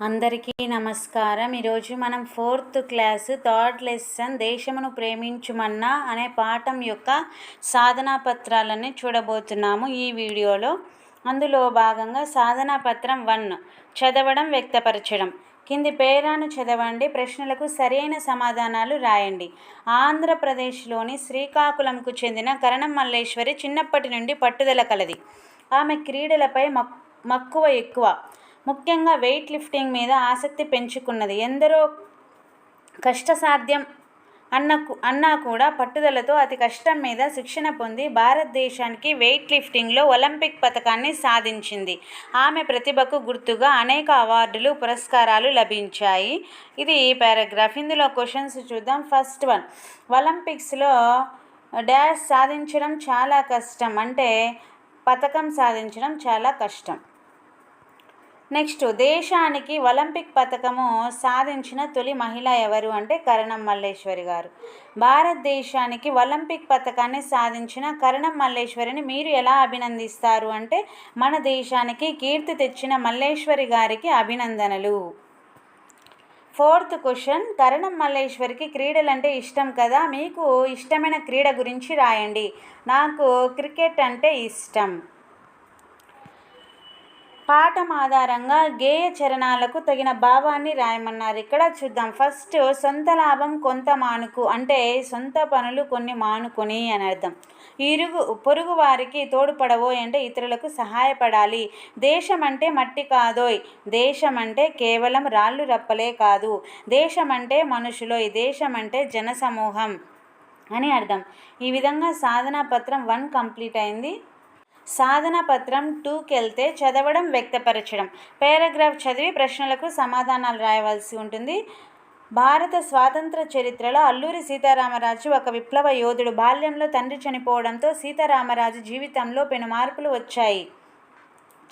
అందరికీ నమస్కారం. ఈరోజు మనం 4th క్లాస్ 3rd లెసన్ దేశమును ప్రేమించుమన్నా అనే పాఠం యొక్క సాధనా పత్రాలని చూడబోతున్నాము ఈ వీడియోలో. అందులో భాగంగా సాధనా పత్రం 1 చదవడం వ్యక్తపరచడం. కింది పేరాను చదవండి, ప్రశ్నలకు సరైన సమాధానాలు రాయండి. ఆంధ్రప్రదేశ్లోని శ్రీకాకుళంకు చెందిన కరణం మల్లేశ్వరి చిన్నప్పటి నుండి పట్టుదల కలది. ఆమె క్రీడలపై మక్కువ ఎక్కువ, ముఖ్యంగా వెయిట్ లిఫ్టింగ్ మీద ఆసక్తి పెంచుకున్నది. ఎందరో కష్టసాధ్యం అన్నా కూడా పట్టుదలతో అతి కష్టం మీద శిక్షణ పొంది భారతదేశానికి వెయిట్ లిఫ్టింగ్లో ఒలింపిక్ పతకాన్ని సాధించింది. ఆమె ప్రతిభకు గుర్తుగా అనేక అవార్డులు, పురస్కారాలు లభించాయి. ఇది పారాగ్రాఫ్. ఇందులో క్వశ్చన్స్ చూద్దాం. ఫస్ట్ వన్, ఒలింపిక్స్లో డాష్ సాధించడం చాలా కష్టం అంటే పతకం సాధించడం చాలా కష్టం. నెక్స్ట్, దేశానికి ఒలింపిక్ పతకము సాధించిన తొలి మహిళ ఎవరు అంటే కరణం మల్లేశ్వరి గారు. భారతదేశానికి ఒలింపిక్ పతకాన్ని సాధించిన కరణం మల్లేశ్వరిని మీరు ఎలా అభినందిస్తారు అంటే మన దేశానికి కీర్తి తెచ్చిన మల్లేశ్వరి గారికి అభినందనలు. ఫోర్త్ క్వశ్చన్, కరణం మల్లేశ్వరికి క్రీడలంటే ఇష్టం కదా, మీకు ఇష్టమైన క్రీడ గురించి రాయండి. నాకు క్రికెట్ అంటే ఇష్టం. పాఠం ఆధారంగా గేయ చరణాలకు తగిన భావాన్ని రాయమన్నారు. ఇక్కడ చూద్దాం. ఫస్ట్, సొంత లాభం కొంత మానుకు అంటే సొంత పనులు కొన్ని మానుకొని అని అర్థం. పొరుగు వారికి తోడ్పడవోయ్ అంటే ఇతరులకు సహాయపడాలి. దేశం అంటే మట్టి కాదోయ్, దేశం అంటే కేవలం రాళ్ళు రప్పలే కాదు, దేశం అంటే మనుషులోయ్, దేశం అంటే జనసమూహం అని అర్థం. ఈ విధంగా సాధనా పత్రం 1 కంప్లీట్ అయింది. సాధన పత్రం 2కి వెళ్తే చదవడం వ్యక్తపరచడం. పారాగ్రాఫ్ చదివి ప్రశ్నలకు సమాధానాలు రాయవలసి ఉంటుంది. భారత స్వాతంత్ర చరిత్రలో అల్లూరి సీతారామరాజు ఒక విప్లవ యోధుడు. బాల్యంలో తండ్రి చనిపోవడంతో సీతారామరాజు జీవితంలో పెను మార్పులు వచ్చాయి.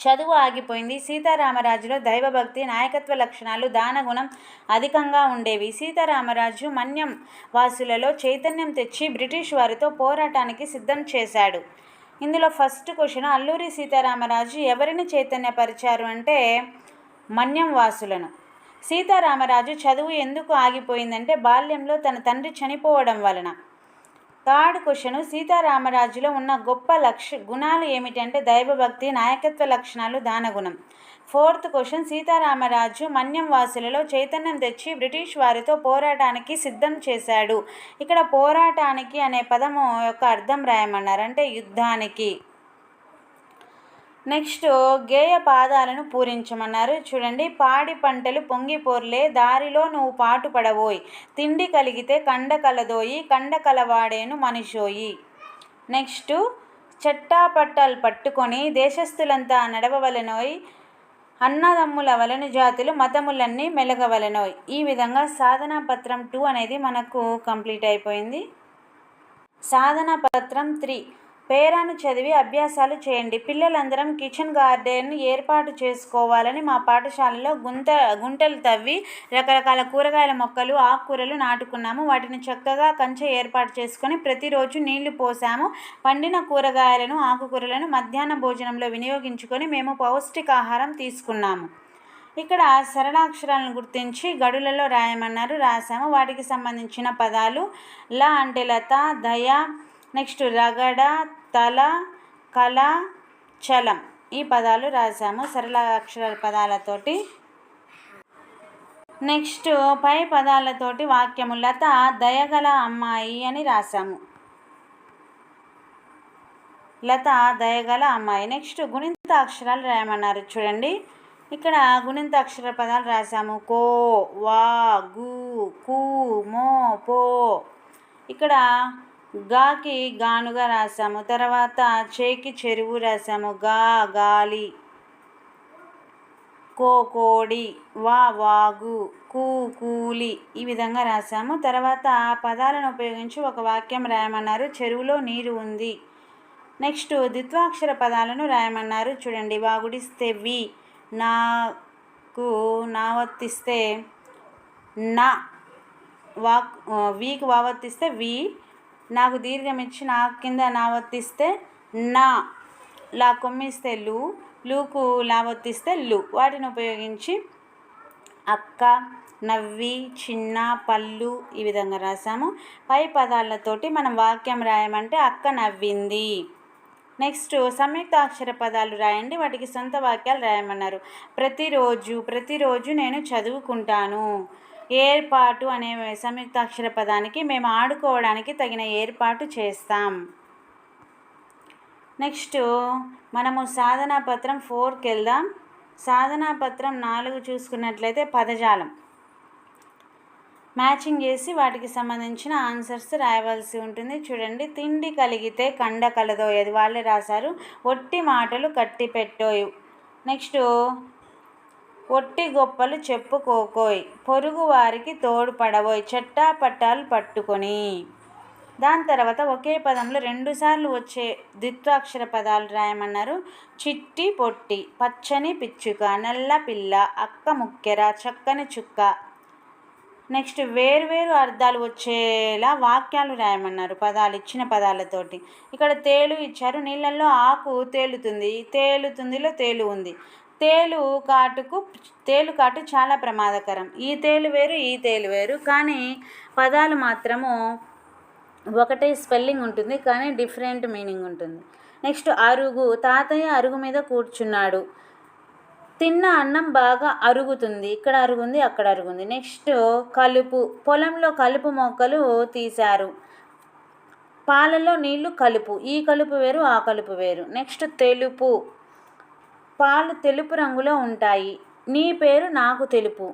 చదువు ఆగిపోయింది. సీతారామరాజులో దైవభక్తి, నాయకత్వ లక్షణాలు, దానగుణం అధికంగా ఉండేవి. సీతారామరాజు మన్యం వాసులలో చైతన్యం తెచ్చి బ్రిటిష్ వారితో పోరాటానికి సిద్ధం చేశాడు. ఇందులో ఫస్ట్ క్వశ్చన్, అల్లూరి సీతారామరాజు ఎవరిని చైతన్యపరిచారు అంటే మన్యం వాసులను. సీతారామరాజు చదువు ఎందుకు ఆగిపోయిందంటే బాల్యంలో తన తండ్రి చనిపోవడం వలన. థర్డ్ క్వశ్చన్, సీతారామరాజులో ఉన్న గొప్ప గుణాలు ఏమిటంటే దైవభక్తి, నాయకత్వ లక్షణాలు, దానగుణం. ఫోర్త్ క్వశ్చన్, సీతారామరాజు మన్యం వాసులలో చైతన్యం తెచ్చి బ్రిటిష్ వారితో పోరాటానికి సిద్ధం చేశాడు. ఇక్కడ పోరాటానికి అనే పదము యొక్క అర్థం రాయమన్నారు, అంటే యుద్ధానికి. నెక్స్ట్, గేయ పాదాలను పూరించమన్నారు. చూడండి. పాడి పంటలు పొంగిపోర్లే, దారిలో నువ్వు పాటు పడవోయ్, తిండి కలిగితే కండ కలదోయి, కండ కలవాడేను మనిషోయి. నెక్స్ట్, చట్టాపట్టాలు పట్టుకొని దేశస్థులంతా నడవవలెనోయ్, అన్నదమ్ముల వలన జాతులు మతములన్నీ మెలగవలెనోయ్. ఈ విధంగా సాధనా పత్రం 2 అనేది మనకు కంప్లీట్ అయిపోయింది. సాధనా పత్రం 3, పేరాను చదివి అభ్యాసాలు చేయండి. పిల్లలందరం కిచెన్ గార్డెన్ ఏర్పాటు చేసుకోవాలని మా పాఠశాలలో గుంటలు తవ్వి రకరకాల కూరగాయల మొక్కలు, ఆకుకూరలు నాటుకున్నాము. వాటిని చక్కగా కంచె ఏర్పాటు చేసుకొని ప్రతిరోజు నీళ్లు పోసాము. పండిన కూరగాయలను, ఆకుకూరలను మధ్యాహ్న భోజనంలో వినియోగించుకొని మేము పౌష్టికాహారం తీసుకున్నాము. ఇక్కడ సరళాక్షరాలను గుర్తించి గడులలో రాయమన్నారు. రాసాము. వాటికి సంబంధించిన పదాలు ల అంటే లత, దయ, నెక్స్ట్ రగడ, తల, కల, చలం, ఈ పదాలు రాసాము సరళ అక్షరాల పదాలతోటి. నెక్స్ట్, పై పదాలతోటి వాక్యము లత దయగల అమ్మాయి అని రాసాము. లత దయగల అమ్మాయి. నెక్స్ట్, గుణింత అక్షరాలు రాయమన్నారు. చూడండి. ఇక్కడ గుణింత అక్షర పదాలు రాసాము. కో, వా, గు, కు, మో, పో. ఇక్కడ గాకి గానుగా రాసాము. తర్వాత చేకి చెరువు రాసాము. గా గాలి, కో కోడి, వా వాగు, కూ కూలి, ఈ విధంగా రాసాము. తర్వాత పదాలను ఉపయోగించి ఒక వాక్యం రాయమన్నారు. చెరువులో నీరు ఉంది. నెక్స్ట్, ద్విత్వాక్షర పదాలను రాయమన్నారు. చూడండి. వాగుడిస్తే వి, నాకు నావర్తిస్తే నా, వీకు వావర్తిస్తే వి, నాకు దీర్ఘం ఇచ్చి నా కింద నావర్తిస్తే నా, లా కొమ్మిస్తే లు, లూకు లావర్తిస్తే లు. వాటిని ఉపయోగించి అక్క, నవ్వి, చిన్న, పళ్ళు ఈ విధంగా రాసాము. పై పదాలతోటి మనం వాక్యం రాయమంటే అక్క నవ్వింది. నెక్స్ట్ సంయుక్తాక్షర పదాలు రాయండి, వాటికి సొంత వాక్యాలు రాయమన్నారు. ప్రతిరోజు నేను చదువుకుంటాను. ఏర్పాటు అనే సంయుక్తాక్షర పదానికి మేము ఆడుకోవడానికి తగిన ఏర్పాటు చేస్తాం. నెక్స్ట్ మనము సాధనా పత్రం 4కి వెళ్దాం. సాధనా పత్రం 4 చూసుకున్నట్లయితే పదజాలం మ్యాచింగ్ చేసి వాటికి సంబంధించిన ఆన్సర్స్ రాయవలసి ఉంటుంది. చూడండి, తిండి కలిగితే కండ కలదోయ్, అది వాళ్ళే రాశారు. ఒట్టి మాటలు కట్టి పెట్టోయ్. నెక్స్ట్ ఒట్టి గొప్పలు చెప్పుకోకోయ్, పొరుగు వారికి తోడుపడబోయ్, చట్టా పట్టాలు పట్టుకొని. దాని తర్వాత ఒకే పదంలో 2 సార్లు వచ్చే ద్విత్వాక్షర పదాలు రాయమన్నారు. చిట్టి పొట్టి, పచ్చని పిచ్చుక, నల్ల పిల్ల, అక్క ముక్కెర, చక్కని చుక్క. నెక్స్ట్ వేరువేరు అర్థాలు వచ్చేలా వాక్యాలు రాయమన్నారు పదాలు ఇచ్చిన పదాలతోటి. ఇక్కడ తేలు ఇచ్చారు, నీళ్ళల్లో ఆకు తేలుతుంది, తేలుతుందిలో తేలు ఉంది. తేలు కాటు చాలా ప్రమాదకరం. ఈ తేలు వేరు, ఈ తేలు వేరు, కానీ పదాలు మాత్రము ఒకటే స్పెల్లింగ్ ఉంటుంది, కానీ డిఫరెంట్ మీనింగ్ ఉంటుంది. నెక్స్ట్ అరుగు, తాతయ్య అరుగు మీద కూర్చున్నాడు. తిన్న అన్నం బాగా అరుగుతుంది, ఇక్కడ అరుగుంది, అక్కడ అరుగుంది. నెక్స్ట్ కలుపు, పొలంలో కలుపు మొక్కలు తీశారు. పాలలో నీళ్లు కలుపు, ఈ కలుపు వేరు, ఆ కలుపు వేరు. నెక్స్ట్ తెలుపు, పాలు తెలుపు రంగులో ఉంటాయి. నీ పేరు నాకు తెలుపు,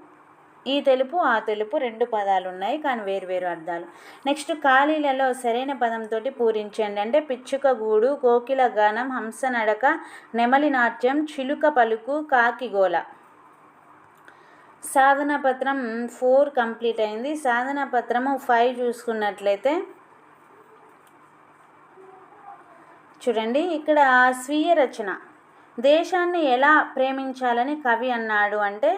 ఈ తెలుపు ఆ తెలుపు 2 పదాలు ఉన్నాయి, కానీ వేరు అర్థాలు. నెక్స్ట్ ఖాళీలలో సరైన పదంతో పూరించండి. అంటే పిచ్చుక గూడు, కోకిల గానం, హంస నడక, నెమలి నాట్యం, చిలుక పలుకు, కాకి గోల. సాధన పత్రం 4 కంప్లీట్ అయింది. సాధన పత్రము 5 చూసుకున్నట్లయితే చూడండి, ఇక్కడ స్వీయ రచన. దేశాన్ని ఎలా ప్రేమించాలని కవి అన్నాడు అంటే,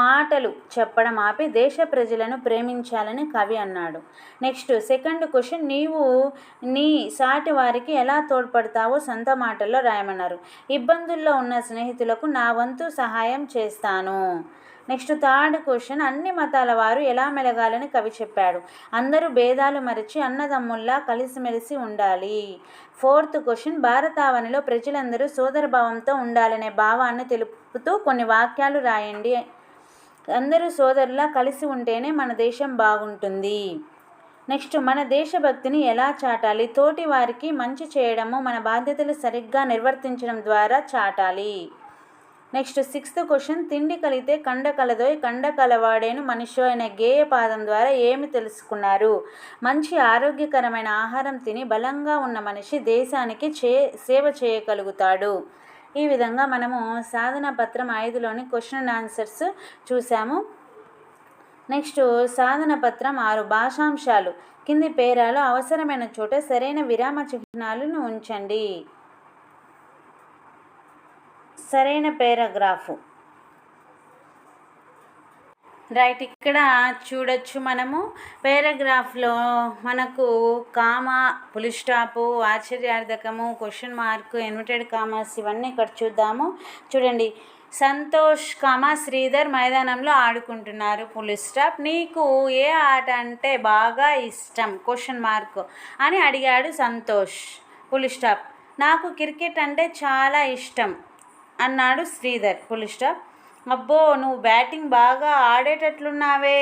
మాటలు చెప్పడం ఆపి దేశ ప్రజలను ప్రేమించాలని కవి అన్నాడు. నెక్స్ట్ సెకండ్ క్వశ్చన్, నీవు నీ సాటి వారికి ఎలా తోడ్పడతావో సొంత మాటల్లో రాయమన్నారు. ఇబ్బందుల్లో ఉన్న స్నేహితులకు నా వంతు సహాయం చేస్తాను. నెక్స్ట్ థర్డ్ క్వశ్చన్, అన్ని మతాల వారు ఎలా మెలగాలని కవి చెప్పాడు. అందరూ భేదాలు మరిచి అన్నదమ్ముల్లా కలిసిమెలిసి ఉండాలి. ఫోర్త్ క్వశ్చన్, భారతావనిలో ప్రజలందరూ సోదరభావంతో ఉండాలనే భావాన్ని తెలుపుతూ కొన్ని వాక్యాలు రాయండి. అందరూ సోదరులా కలిసి ఉంటేనే మన దేశం బాగుంటుంది. నెక్స్ట్ మన దేశభక్తిని ఎలా చాటాలి. తోటి వారికి మంచి చేయడము, మన బాధ్యతలు సరిగ్గా నిర్వర్తించడం ద్వారా చాటాలి. నెక్స్ట్ సిక్స్త్ క్వశ్చన్, తిండి కలిగితే కండ కలదోయ్, కండ కలవాడేను మనిషి అనే గేయ పాదం ద్వారా ఏమి తెలుసుకున్నారు. మంచి ఆరోగ్యకరమైన ఆహారం తిని బలంగా ఉన్న మనిషి దేశానికి సేవ చేయగలుగుతాడు. ఈ విధంగా మనము సాధన పత్రం 5లోని క్వశ్చన్ అండ్ ఆన్సర్స్ చూసాము. నెక్స్ట్ సాధన పత్రం 6 భాషాంశాలు. కింది పేరాలు అవసరమైన చోట సరైన విరామ చిహ్నాలను ఉంచండి. సరైన పారాగ్రాఫ్ రైట్. ఇక్కడ చూడొచ్చు మనము పారాగ్రాఫ్లో మనకు కామా, ఫుల్ స్టాపు, ఆశ్చర్యార్థకము, క్వశ్చన్ మార్క్, ఇన్వర్టెడ్ కామాస్ ఇవన్నీ ఇక్కడ చూద్దాము. చూడండి, సంతోష్ శ్రీధర్ మైదానంలో ఆడుకుంటున్నారు, ఫుల్ స్టాప్. నీకు ఏ ఆట అంటే బాగా ఇష్టం క్వశ్చన్ మార్క్ అని అడిగాడు సంతోష్, ఫుల్ స్టాప్. నాకు క్రికెట్ అంటే చాలా ఇష్టం అన్నాడు శ్రీధర్, ఫుల్ స్టాప్. అబ్బో, నువ్వు బ్యాటింగ్ బాగా ఆడేటట్లున్నావే,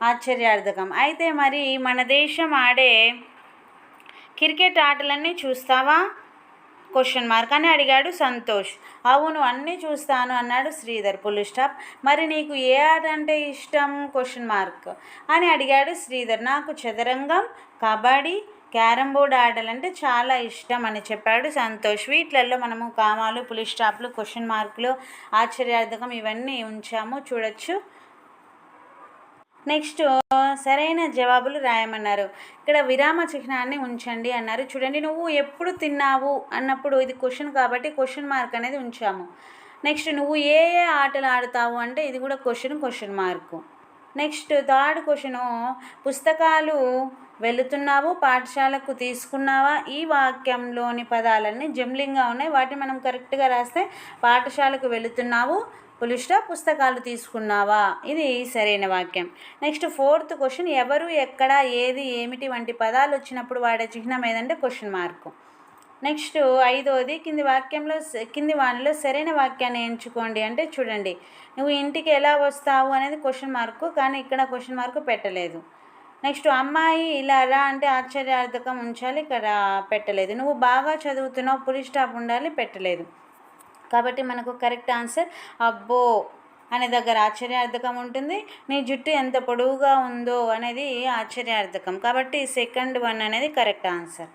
ఆశ్చర్యార్థకం. అయితే మరి మన దేశం ఆడే క్రికెట్ ఆటలన్నీ చూస్తావా క్వశ్చన్ మార్క్ అని అడిగాడు సంతోష్. అవును, అన్నీ చూస్తాను అన్నాడు శ్రీధర్, ఫుల్ స్టాప్. మరి నీకు ఏ ఆట అంటే ఇష్టం క్వశ్చన్ మార్క్ అని అడిగాడు శ్రీధర్. నాకు చదరంగం, కబడ్డీ, క్యారమ్ బోర్డ్ ఆటలంటే చాలా ఇష్టం అని చెప్పాడు సంతోష్. వీటిలలో మనము కామాలు, ఫుల్ స్టాప్లు, క్వశ్చన్ మార్కులు, ఆశ్చర్యార్థకం ఇవన్నీ ఉంచాము, చూడొచ్చు. నెక్స్ట్ సరైన జవాబులు రాయమన్నారు. ఇక్కడ విరామ చిహ్నాన్ని ఉంచండి అన్నారు. చూడండి, నువ్వు ఎప్పుడు తిన్నావు అన్నప్పుడు ఇది క్వశ్చన్ కాబట్టి క్వశ్చన్ మార్క్ అనేది ఉంచాము. నెక్స్ట్ నువ్వు ఏ ఆటలు ఆడుతావు అంటే ఇది కూడా question mark. Next third question, పుస్తకాలు వెళుతున్నావు, పాఠశాలకు తీసుకున్నావా. ఈ వాక్యంలోని పదాలన్నీ జంబ్లింగ్గా ఉన్నాయి, వాటిని మనం కరెక్ట్గా రాస్తే పాఠశాలకు వెళుతున్నావు, పుస్తకాలు తీసుకున్నావా, ఇది సరైన వాక్యం. నెక్స్ట్ 4th క్వశ్చన్, ఎవరు, ఎక్కడ, ఏది, ఏమిటి వంటి పదాలు వచ్చినప్పుడు వాడే చిహ్నం ఏదంటే క్వశ్చన్ మార్క్. నెక్స్ట్ 5వది, కింది వానిలో సరైన వాక్యాన్ని ఎంచుకోండి అంటే చూడండి, నువ్వు ఇంటికి ఎలా వస్తావు అనేది క్వశ్చన్ మార్కు, కానీ ఇక్కడ క్వశ్చన్ మార్కు పెట్టలేదు. నెక్స్ట్ అమ్మాయి ఇలా రా అంటే ఆశ్చర్యార్థకం ఉంచాలి, ఇక్కడ పెట్టలేదు. నువ్వు బాగా చదువుతున్నావు, పులి స్టాప్ ఉండాలి, పెట్టలేదు. కాబట్టి మనకు కరెక్ట్ ఆన్సర్ అబ్బో అనే దగ్గర ఆశ్చర్యార్థకం ఉంటుంది. నీ జుట్టు ఎంత పొడవుగా ఉందో అనేది ఆశ్చర్యార్థకం, కాబట్టి సెకండ్ వన్ అనేది కరెక్ట్ ఆన్సర్.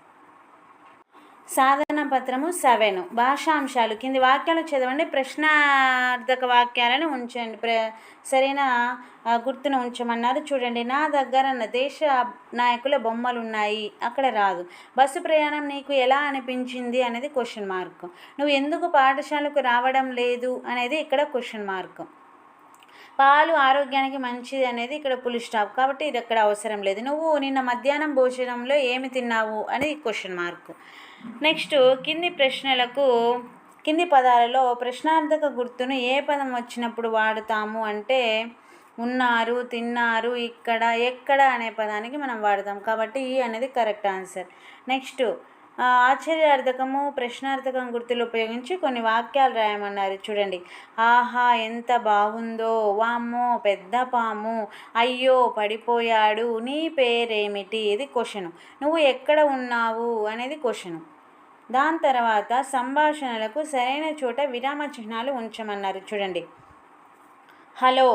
సాధన పత్రము 7, భాషాంశాలు. కింది వాక్యాలు చదవండి, ప్రశ్నార్థక వాక్యాలను ఉంచండి, సరైన గుర్తును ఉంచమన్నారు. చూడండి, నా దగ్గర దేశ నాయకుల బొమ్మలు ఉన్నాయి, అక్కడ రాదు. బస్సు ప్రయాణం నీకు ఎలా అనిపించింది అనేది క్వశ్చన్ మార్క్. నువ్వు ఎందుకు పాఠశాలకు రావడం లేదు అనేది ఇక్కడ క్వశ్చన్ మార్క్. పాలు ఆరోగ్యానికి మంచిది అనేది ఇక్కడ పులి స్టాప్, కాబట్టి ఇది ఇక్కడ అవసరం లేదు. నువ్వు నిన్న మధ్యాహ్నం భోజనంలో ఏమి తిన్నావు అనేది క్వశ్చన్ మార్క్. నెక్స్ట్ కింది పదాలలో ప్రశ్నార్థక గుర్తును ఏ పదం వచ్చినప్పుడు వాడుతాము అంటే ఉన్నారు, తిన్నారు, ఇక్కడ, ఎక్కడ అనే పదానికి మనం వాడతాం, కాబట్టి ఈ అనేది కరెక్ట్ ఆన్సర్. నెక్స్ట్ ఆశ్చర్యార్థకము, ప్రశ్నార్థకం గుర్తులు ఉపయోగించి కొన్ని వాక్యాలు రాయమన్నారు. చూడండి, ఆహా ఎంత బాగుందో, వామ్మో పెద్ద పాము, అయ్యో పడిపోయాడు, నీ పేరేమిటి, ఇది క్వశ్చను. నువ్వు ఎక్కడ ఉన్నావు అనేది క్వశ్చను. దాని తర్వాత సంభాషణలకు సరైన చోట విరామ చిహ్నాలు ఉంచమన్నారు. చూడండి, హలో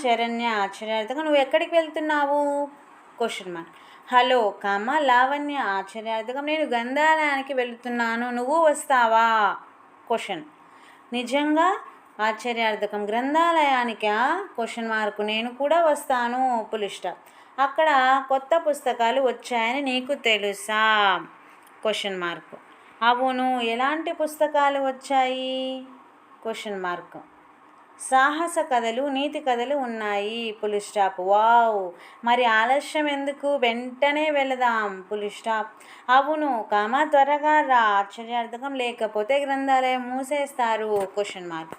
శరణ్య ఆశ్చర్యార్థకం, నువ్వు ఎక్కడికి వెళ్తున్నావు క్వశ్చన్ మార్క్. హలో లావణ్య ఆశ్చర్యార్థకం, నేను గ్రంథాలయానికి వెళుతున్నాను, నువ్వు వస్తావా క్వశ్చన్. నిజంగా ఆశ్చర్యార్థకం, గ్రంథాలయానికా క్వశ్చన్ మార్కు, నేను కూడా వస్తాను పులి స్టాప్. అక్కడ కొత్త పుస్తకాలు వచ్చాయని నీకు తెలుసా క్వశ్చన్ మార్క్. అవును, ఎలాంటి పుస్తకాలు వచ్చాయి క్వశ్చన్ మార్క్. సాహస కథలు, నీతి కథలు ఉన్నాయి పులి స్టాప్. వావ్, మరి ఆలస్యం ఎందుకు, వెంటనే వెళదాం పులి స్టాప్. అవును త్వరగా రా ఆశ్చర్యార్థకం, లేకపోతే గ్రంథాలయం మూసేస్తారు క్వశ్చన్ మార్క్.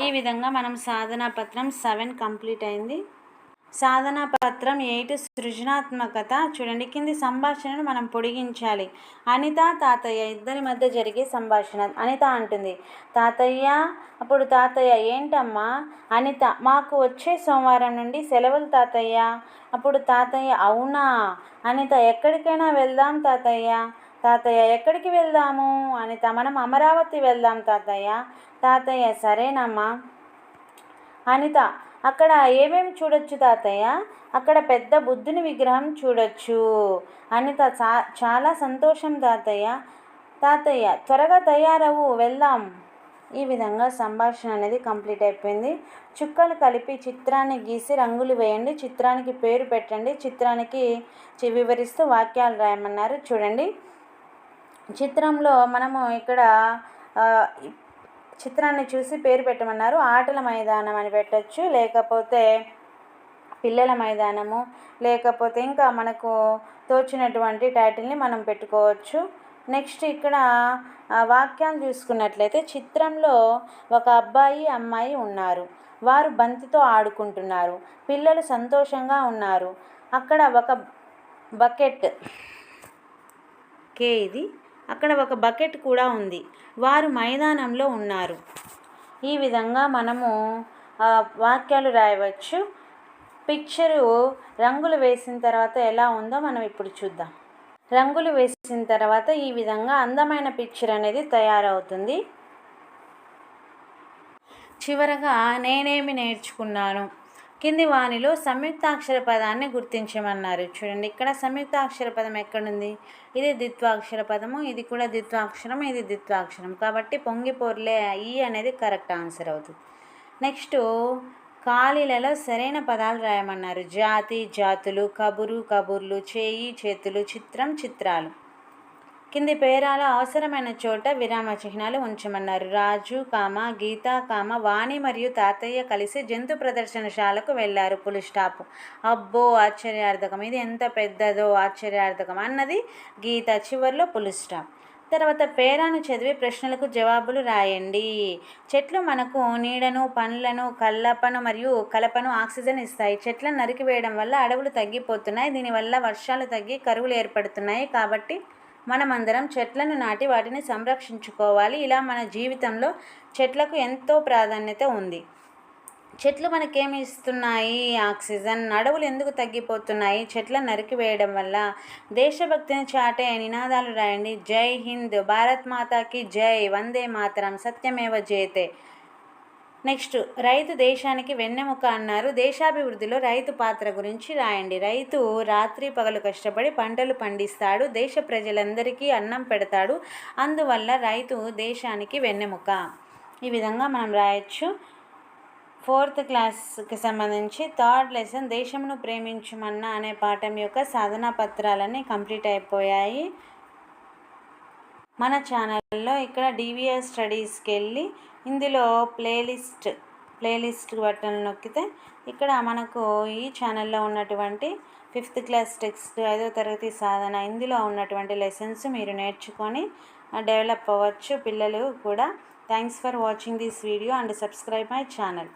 ఈ విధంగా మనం సాధనా పత్రం 7 కంప్లీట్ అయింది. సాధనా పత్రం 8 సృజనాత్మకత. చూడండి, కింది సంభాషణను మనం పొడిగించాలి. అనిత తాతయ్య ఇద్దరి మధ్య జరిగే సంభాషణ. అనిత అంటుంది, తాతయ్య. అప్పుడు తాతయ్య, ఏంటమ్మా. అనిత, మాకు వచ్చే సోమవారం నుండి సెలవులు తాతయ్య. అప్పుడు తాతయ్య, అవునా. అనిత, ఎక్కడికైనా వెళ్దాం తాతయ్య. తాతయ్య, ఎక్కడికి వెళ్దాము. అనిత, మనం అమరావతి వెళ్దాం తాతయ్య. తాతయ్య, సరేనమ్మా. అనిత, అక్కడ ఏమేమి చూడొచ్చు తాతయ్య. అక్కడ పెద్ద బుద్ధుని విగ్రహం చూడొచ్చు. అనిత, చాలా సంతోషం తాతయ్య. తాతయ్య, త్వరగా తయారవు, వెళ్దాం. ఈ విధంగా సంభాషణ అనేది కంప్లీట్ అయిపోయింది. చుక్కలు కలిపి చిత్రాన్ని గీసి రంగులు వేయండి, చిత్రానికి పేరు పెట్టండి, చిత్రానికి వివరిస్తూ వాక్యాలు రాయమన్నారు. చూడండి, చిత్రంలో మనము ఇక్కడ చిత్రాన్ని చూసి పేరు పెట్టమన్నారు. ఆటల మైదానం అని పెట్టచ్చు, లేకపోతే పిల్లల మైదానము, లేకపోతే ఇంకా మనకు తోచినటువంటి టైటిల్ని మనం పెట్టుకోవచ్చు. నెక్స్ట్ ఇక్కడ వాక్యాలు చూసుకున్నట్లయితే, చిత్రంలో ఒక అబ్బాయి అమ్మాయి ఉన్నారు, వారు బంతితో ఆడుకుంటున్నారు, పిల్లలు సంతోషంగా ఉన్నారు, అక్కడ ఒక బకెట్ ఇది అక్కడ ఒక బకెట్ కూడా ఉంది, వారు మైదానంలో ఉన్నారు. ఈ విధంగా మనము వాక్యాలు రాయవచ్చు. పిక్చరు రంగులు వేసిన తర్వాత ఎలా ఉందో మనం ఇప్పుడు చూద్దాం. రంగులు వేసిన తర్వాత ఈ విధంగా అందమైన పిక్చర్ అనేది తయారవుతుంది. చివరగా నేనేమి నేర్చుకున్నాను. కింది వానిలో సంయుక్తాక్షర పదాన్ని గుర్తించమన్నారు. చూడండి, ఇక్కడ సంయుక్తాక్షర పదం ఎక్కడుంది. ఇది ద్విత్వాక్షర పదము, ఇది కూడా ద్విత్వాక్షరం, ఇది ద్విత్వాక్షరం, కాబట్టి పొంగి పొర్లే ఈ అనేది కరెక్ట్ ఆన్సర్ అవుతుంది. నెక్స్ట్ ఖాళీలలో సరైన పదాలు రాయమన్నారు. జాతి, జాతులు, కబురు, కబుర్లు, చేయి, చేతులు, చిత్రం, చిత్రాలు. కింది పేరాల అవసరమైన చోట విరామ చిహ్నాలు ఉంచమన్నారు. రాజు, గీత, వాణి మరియు తాతయ్య కలిసి జంతు ప్రదర్శనశాలకు వెళ్ళారు పులి స్టాప్. అబ్బో ఆశ్చర్యార్థకం, ఇది ఎంత పెద్దదో ఆశ్చర్యార్థకం అన్నది గీత, చివరిలో పులి స్టాప్. తర్వాత పేరాను చదివి ప్రశ్నలకు జవాబులు రాయండి. చెట్లు మనకు నీడను, పండ్లను, మరియు కలపను, ఆక్సిజన్ ఇస్తాయి. చెట్లను నరికివేయడం వల్ల అడవులు తగ్గిపోతున్నాయి. దీనివల్ల వర్షాలు తగ్గి కరువులు ఏర్పడుతున్నాయి. కాబట్టి మనమందరం చెట్లను నాటి వాటిని సంరక్షించుకోవాలి. ఇలా మన జీవితంలో చెట్లకు ఎంతో ప్రాధాన్యత ఉంది. చెట్లు మనకేమి ఇస్తున్నాయి? ఆక్సిజన్. అడవులు ఎందుకు తగ్గిపోతున్నాయి? చెట్లను నరికివేయడం వల్ల. దేశభక్తిని చాటే నినాదాలు రాయండి. జై హింద్, భారత్ మాతాకి జై, వందే మాతరం, సత్యమేవ జయతే. నెక్స్ట్, రైతు దేశానికి వెన్నెముక అన్నారు. దేశాభివృద్ధిలో రైతు పాత్ర గురించి రాయండి. రైతు రాత్రి పగలు కష్టపడి పంటలు పండిస్తాడు. దేశ ప్రజలందరికీ అన్నం పెడతాడు. అందువల్ల రైతు దేశానికి వెన్నెముక. ఈ విధంగా మనం రాయొచ్చు. 4th క్లాస్కి సంబంధించి 3rd లెసన్ దేశమును ప్రేమించుమన్నా అనే పాఠం యొక్క సాధనా పత్రాలన్నీ కంప్లీట్ అయిపోయాయి. మన ఛానల్లో ఇక్కడ డివిఎస్ స్టడీస్కి వెళ్ళి ఇందులో ప్లేలిస్ట్ బటన్ నొక్కితే ఇక్కడ మనకు ఈ ఛానల్లో ఉన్నటువంటి 5th క్లాస్ టెక్స్ట్, 5వ తరగతి సాధన, ఇందులో ఉన్నటువంటి లెసన్స్ మీరు నేర్చుకొని డెవలప్ అవ్వచ్చు పిల్లలు కూడా. Thanks for watching this video and subscribe my channel.